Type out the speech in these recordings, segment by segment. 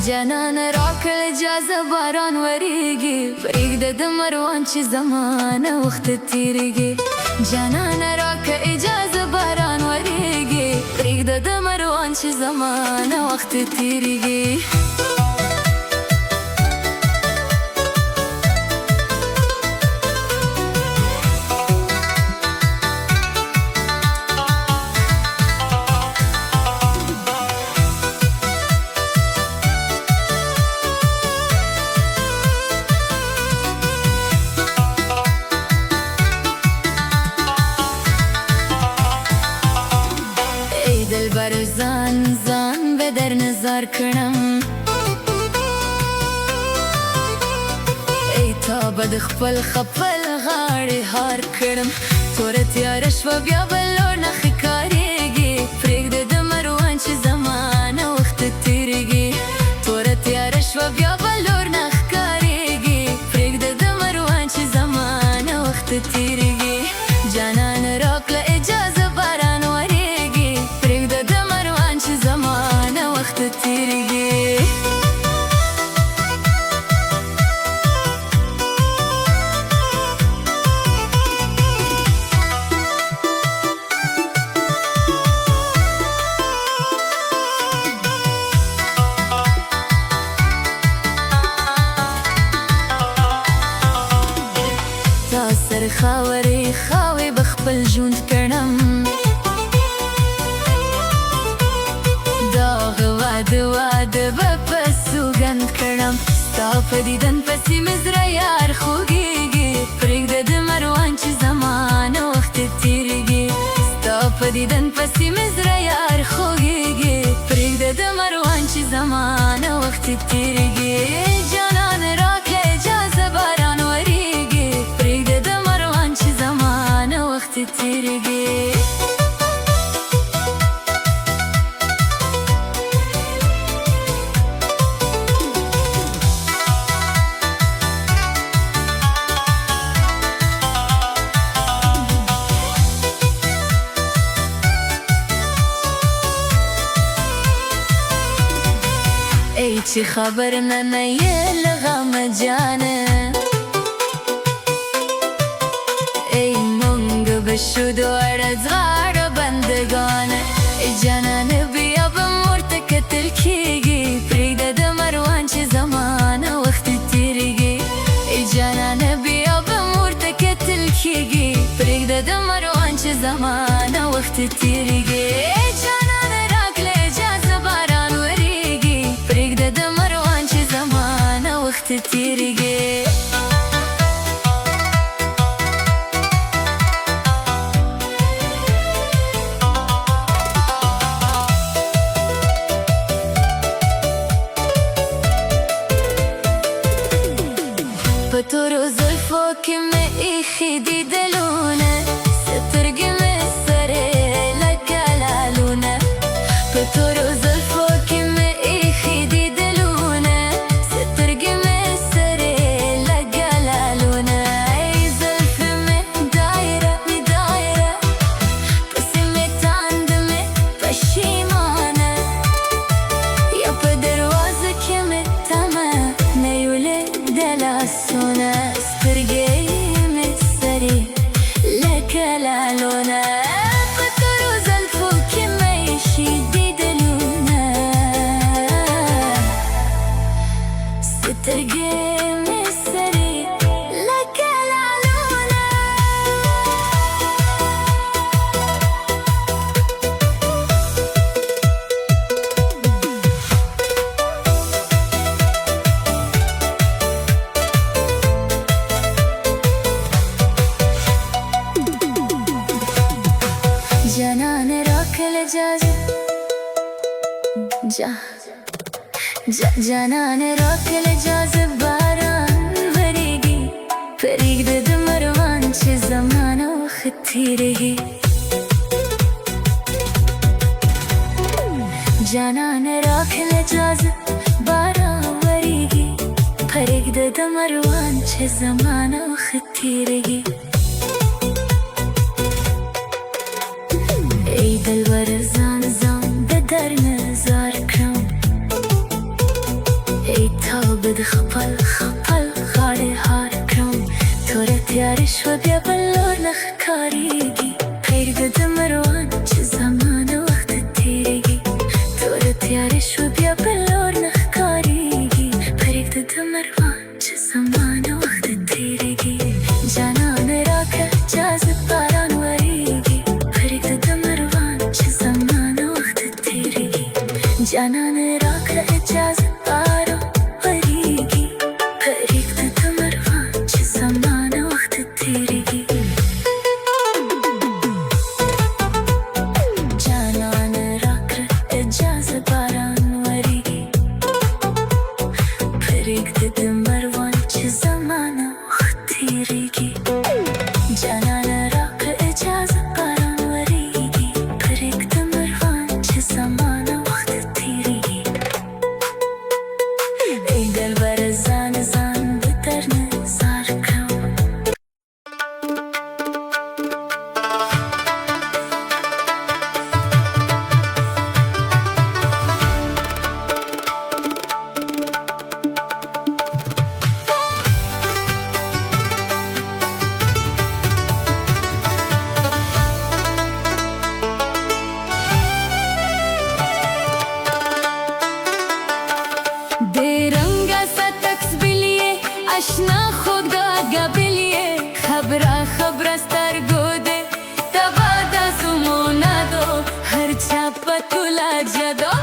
جانان راکل اجازه باران وریږي پرېږده د مروان چې زمانه وخت تیریږي جانان راکه اجازه باران وریږي پرېږده د مروان چې زمانه وخت تیریږي دلبر زان به در نظر کنم ای تا بد خپل خپل غاړې هار کړم توره تیاره شوه بیا به لور نه ښکارېږي پرېږده د مروان چې زمانه وخت تېرېږي توره تیاره شوه بیا به لور نه ښکارېږي پرېږده د مروان چې زمانه وخت تېرېږي جانان راکړه اجازه باران وریږي پرېږده د مروان چې زمانه وخت تېرېږي تا سر خاورې خاوې به خپل ژوند کړم واده به په سوګند کړم ستا په دیدن پسې مې زړه یار خوږېږي پرېږده د مروان چې زمانه وخت تېرېږي ستا په دیدن پسې مې زړه یار خوږېږي پرېږده د مروان چې زمانه وخت تېرېږي جانان راکړه اجازه باران وریږي پرېږده د مروان چې زمانه وخت تېرېږي ای چې خبر نه یې له غمه جانه ای مونږ به شو دواړه زغاړه بندګانه ای جانانه بیا به مو ورته کتل کېږي پرېږده د مروان چې زمانه وخت تېرېږي ای جانانه بیا به مو ورته کتل کېږي پرېږده د مروان چې زمانه وخت تېرېږي جانانه راکړه اجازه باران وریږي پرېږده د مروان چې زمانه وخت تېرېږي په تورو زلفو کې مې ایښي دي دلونه سترګې مې سرې لکه لالونه په تورو زلفو کې مې ایښي دي دلونه سترګې مې سرې لکه لالونه ای زلفې مې دایره پسې مې تانده مې پښیمانه یا په دروازه کې مې تمه نه یولې د لاسونه سترګې مې سرې لکه لالونه په تورو زلفو کې مې ایښي دي دلونه سترګې مې سرې لکه لالونه جانان راکړه اجازه جانان راکړه اجازه باران وریږي پرېږده د مروان چې زمانه وخت تېرېږي جانان راکړه اجازه باران وریږي پرېږده د مروان چې زمانه وخت تېرېږي ای دلبر زان به در نظر کړم بده خپل غاړې هار کړم توره تیاره شوه بیا بل لور نه ښکارېږي پرېږده د مروان چې زمانه وخت تېرېږي توره تیاره شوه بیا بل لور نه ښکارېږي پرېږده د مروان چې زمانه وخت تېرېږي جانانه راکړه جاذب باران ورېږي پرېږده د مروان چې زمانه وخت تېرېږي جانانه راکړه اجازه باران ورېږي پرېږده د مروان چې زمانه وخت تېرېږي جانانه راکړه اجازه باران ورېږي پرېږده د مروان چې زمانه وخت تېرېږي جانانه راکړه اجازه باران ورېږي پرېږده مروان چې زمانه وخت تېرېږي ای دلبره ځان به درنه زار کړم دے رنگا سا تکسبیلیے اشنا خوگا گابیلیے خبرہ سترگو دے تبادا سمونا دو ہر چھاپا تولا جدو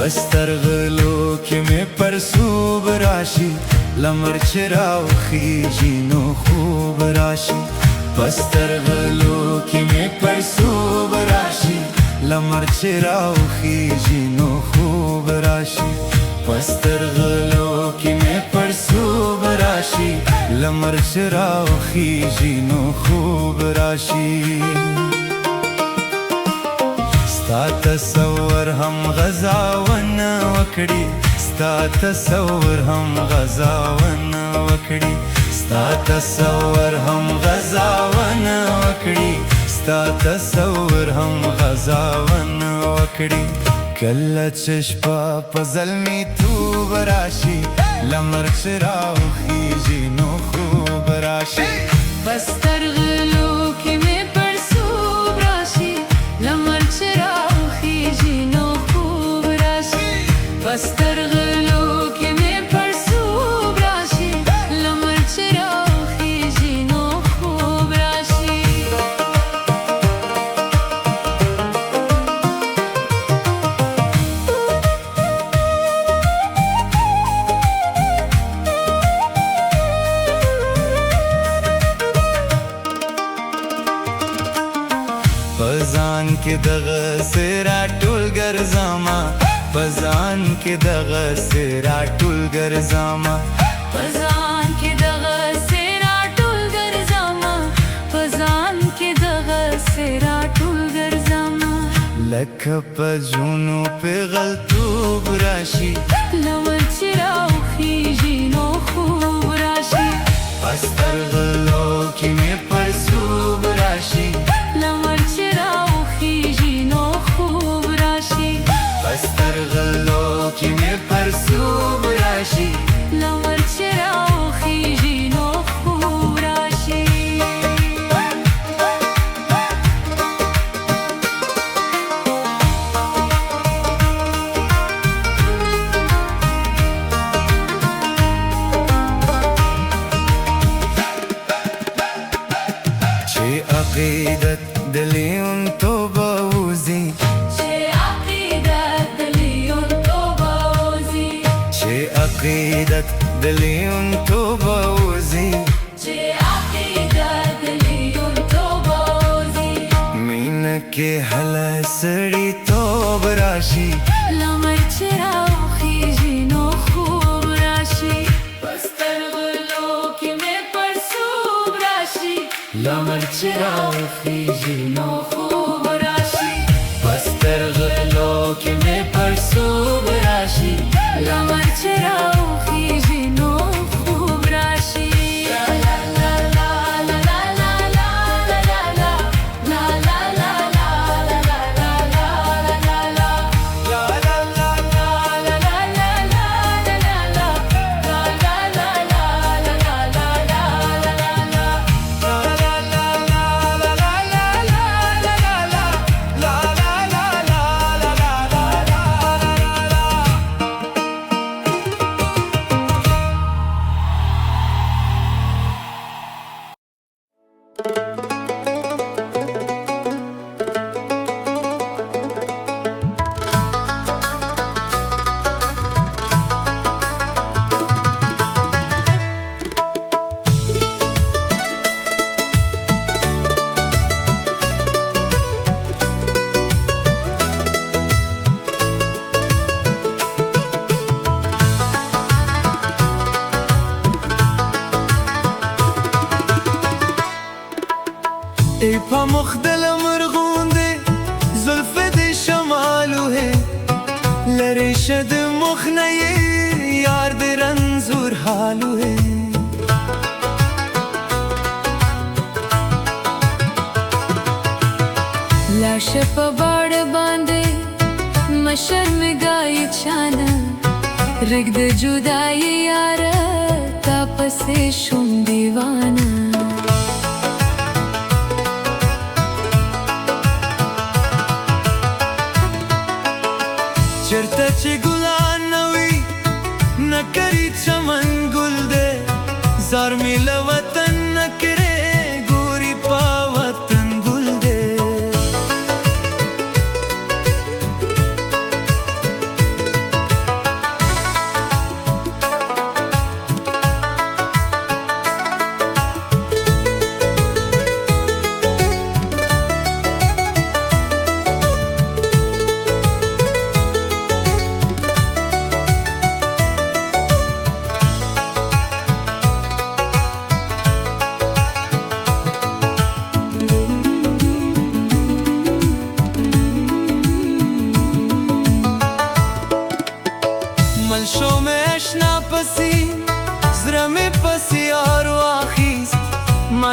پسترغلو کې مې پرسوب راشي لمر چې راوخیږي نو خوب راشي پسترغلو کې مې پرسوب راشي لمر چې راوخیږي نو خوب راشي پسترغلو کې مې پرسوب راشي لمر چې راوخیږي نو خوب راشي ستا تصور هم غزاون وکړي ستا تصور هم غزاون وکړي ستا تصور هم غزاون وکړي ستا تصور هم غزاون وکړي کله چې شپه په زلمیتوب راشي لمر چې راوخیږي نو خوب راشي پسترغلو کې مې پرسوب راشي لمر چې راوخیږي نو خوب راشي پسترغلو کې مې پرسوب راشي لمر چې راوخیږي نو خوب راشي پزان کې دغه سرا ټول ګرځما پزان کې دغه سرا ټول ګرځما پزان کې دغه سرا ټول ګرځما پزان کې دغه سرا ټول ګرځما لکه په جونو پیغلتوب راشي لمر چې راوخیږي نو خوب راشي پسترغلو کې مې پرسوب راشي لمر چې راوخیږي نو خوب راشي پسترغلو کې مې پرسوب راشي لمر چې راوخیږي نو خوب راشي چې عقیدت د لیونتوب وځي چې عقیدت د لیونتوب وځي چې عقیدت د لیونتوب وځي چې عقیدت د لیونتوب وځي مینه کې هله سړیتوب راشي لمر چې راوخیږي نو خوب راشي پسترغلو کې مې پرسوب راشي لمر چې راوخیږي نو خوب راشي پسترغلو کې مې پرسوب راشي لمر چې راوخیږي نو خوب راشي لا لا لا لا لا لا لا لا لا لا لا لا لا لا لا لا لا ای پا مخدل مرغونده زلف دی شمالو ہے لرشد مخنه یار دی رنزور حالو ہے لاشه په باړ باندې مشرمګای چانه رګ د جدای یار تا پسې شوم دیوانه چرته چې ګلان نوي نکري چمن ګل دے زار میل وطن نکره ګوري پا وطن ګل دے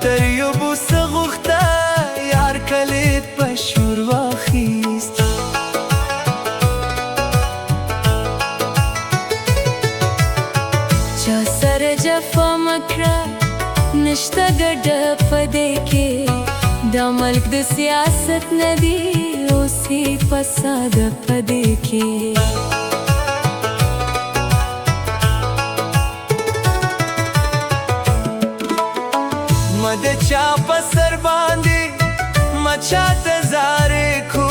تری و بوسه غوخته یار کلیت پشور واخیست چا سر جفا مکره نشته گډه پدې کې دا ملک د سیاست ندی اوسې فساد پدې کې مد چا پسر باندې مچا تزارې کو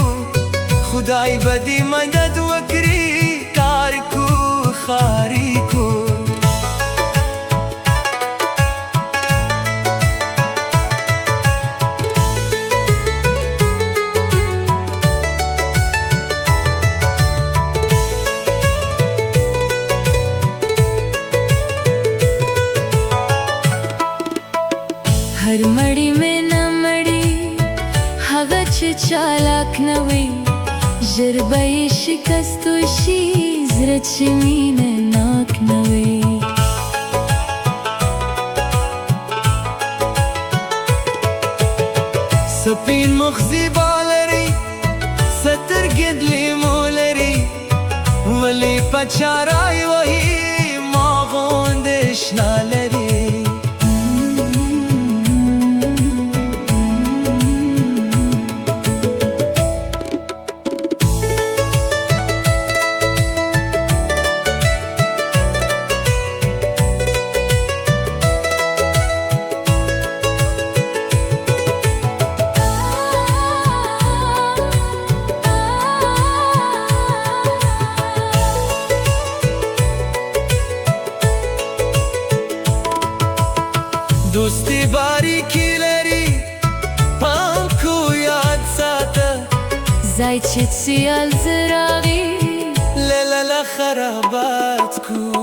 خدای بدی مدد وکړي کار کو خاری کو هر مړی مې نه مړی هغه چې چالاک نه وي ژر به یې شکست وشي زړه چې مینه ناک نه وي سپین مخزی بالری سترګې د لیمو لري ولې په چارای وهي ما غوندې شنه لري دوستی باریکی لري پام کو یاد ساته ځای چې سیال زراغي لالا خرابات کو